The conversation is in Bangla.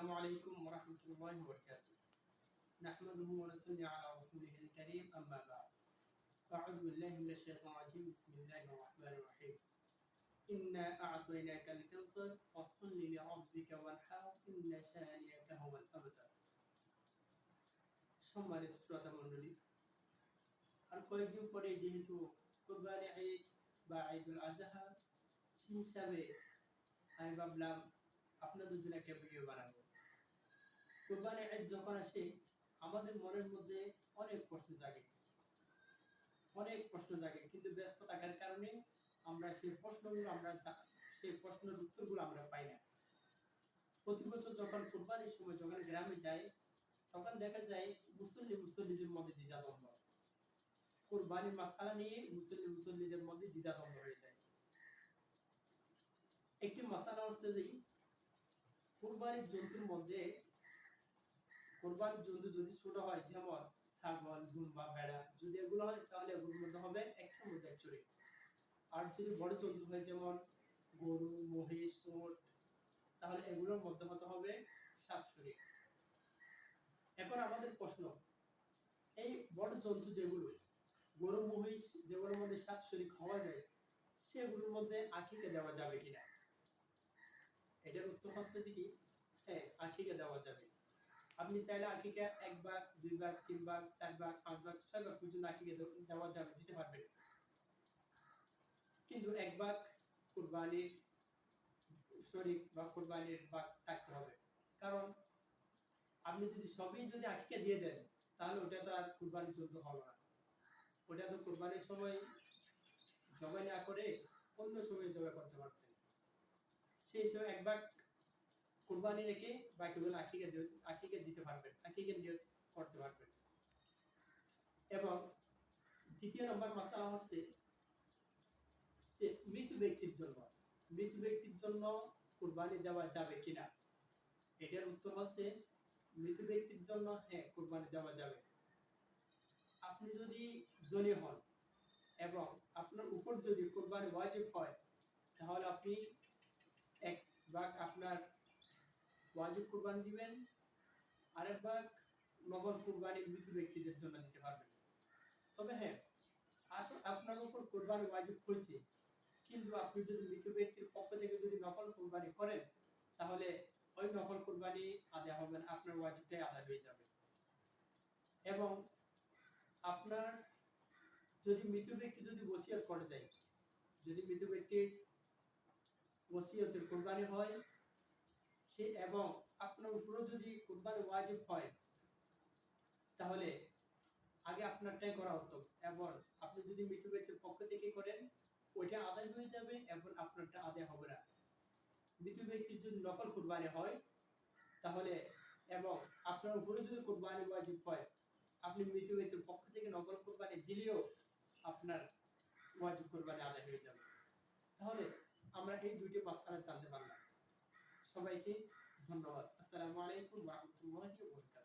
السلام عليكم ورحمة الله وبركاته. نحمده ونصلي على رسوله الكريم أما بعد. أعوذ بالله من الشيطان الرجيم. بسم الله الرحمن الرحيم. إنا أعطيناك الكوثر فصل لربك وانحر إن شانئك هو الأبتر. সম্মানিত শ্রোতা মণ্ডলী, আর কয়েকদিন পরে যেহেতু কুরবানি ঈদ বা ঈদুল আজহা, সেই হিসাবে আমি ভাবলাম আপনাদের জন্য একটা ভিডিও বানাবো। কুরবানি ঈদ যখন আসে আমাদের মনের মধ্যে অনেক প্রশ্ন জাগে, কিন্তু ব্যস্ত থাকার কারণে আমরা সেই প্রশ্নের উত্তরগুলো আমরা পাই না। প্রতি বছর যখন কুরবানির সময় যখন গ্রামে যাই, তখন দেখা যায় মুসল্লিদের মধ্যে দ্বিধাদ্বন্দ্ব, কুরবানির মাসআলা নিয়ে মুসল্লিদের মধ্যে দ্বিধাদ্বন্দ্ব হয়ে যায়। একটি মাসআলা হচ্ছে যে কুরবানির জন্তুর মধ্যে কোরবানির জন্তু যদি ছোট হয়, যেমন ছাগল, দুম্বা, ভেড়া, যদি এগুলো হয় তাহলে এগুলোর মধ্যে হবে একটা মধ্যে এক শরীক। আর যদি বড় জন্তু হয় যেমন গরু, মহিষ, উট, তাহলে এগুলোর মধ্যে হতে হবে 7 শরীক। এখন আমাদের প্রশ্ন, এই বড় জন্তু যেগুলো গরু, মহিষ, যেগুলোর মধ্যে 7 শরীক হওয়া যায়, সেগুলোর মধ্যে আকিকা দেওয়া যাবে কিনা? এটার উত্তর হচ্ছে যে কি, হ্যাঁ, আকিকা দেওয়া যাবে। আপনি চাইলে আকিকা 1 ভাগ, 2 ভাগ, 3 ভাগ, 4 ভাগ, 5 ভাগ, 6 ভাগ পর্যন্ত আকিকা দেওয়া যাবে, দিতে পারবেন। কিন্তু 1 ভাগ কুরবানির শরীক বা কুরবানির ভাগ থাকতে হবে। কারণ আপনি যদি আকিকা দিয়ে দেন, তাহলে ওটা তো আর কুরবানির জন্য হবে না। ওটা তো কুরবানির সময় জবাই না করে অন্য সময় জবাই করতে পারতেন। সেই সময় 1 ভাগ কুরবানি রেখে বাকিগুলো আকিকা দিতে পারবেন, আকিকা নিয়ত করতে পারবেন। এবং দ্বিতীয় নম্বর মাসআলা হচ্ছে যে মৃত ব্যক্তির জন্য কুরবানি দেওয়া যাবে কিনা? এটার উত্তর হচ্ছে মৃত ব্যক্তির জন্য হ্যাঁ, কুরবানি দেওয়া যাবে। আপনি যদি ধনী হন এবং আপনার উপর যদি কুরবানি ওয়াজিব হয়, তাহলে আপনি 1 ভাগ আপনার ওয়াজিব কুরবানি দিবেন, আরেক ভাগ নগদ কুরবানি মৃত ব্যক্তিদের জন্য দিতে পারবেন। তবে হ্যাঁ, আপনার উপর কুরবানি ওয়াজিব হয়েছে, কিন্তু আপনি যদি মৃত ব্যক্তির পক্ষ থেকে যদি নকল কুরবানি করেন, তাহলে ওই নকল কুরবানি আদায় হবে না, আপনার ওয়াজিবটাই আদায় হয়ে যাবে। এবং আপনার যদি মৃত ব্যক্তি যদি ওসিয়ত করে যায়, যদি মৃত ব্যক্তির ওসিয়তের কুরবানি হয়, সে এবং আপনার উপরও যদি কুরবানি ওয়াজিব হয়, তাহলে আগে আপনারটাই করা হতো। এবং আপনি যদি মৃত ব্যক্তির পক্ষ থেকে করেন, ওইটা আদায় হয়ে যাবে এবং আপনারটা আদায় হবে না। মৃত ব্যক্তির যদি নকল কুরবানি হয়, তাহলে এবং আপনার উপরে যদি কুরবানি ওয়াজিব হয়, আপনি মৃত ব্যক্তির পক্ষ থেকে নকল কুরবানি দিলেও আপনার ওয়াজিব কুরবানি আদায় হয়ে যাবে। তাহলে আমরা এই দুইটি মাসআলা জানতে পারলাম। সবাইকে ধন্যবাদ। আসসালামু আলাইকুম ওয়া রাহমাতুল্লাহি ওয়া বারাকাতুহু।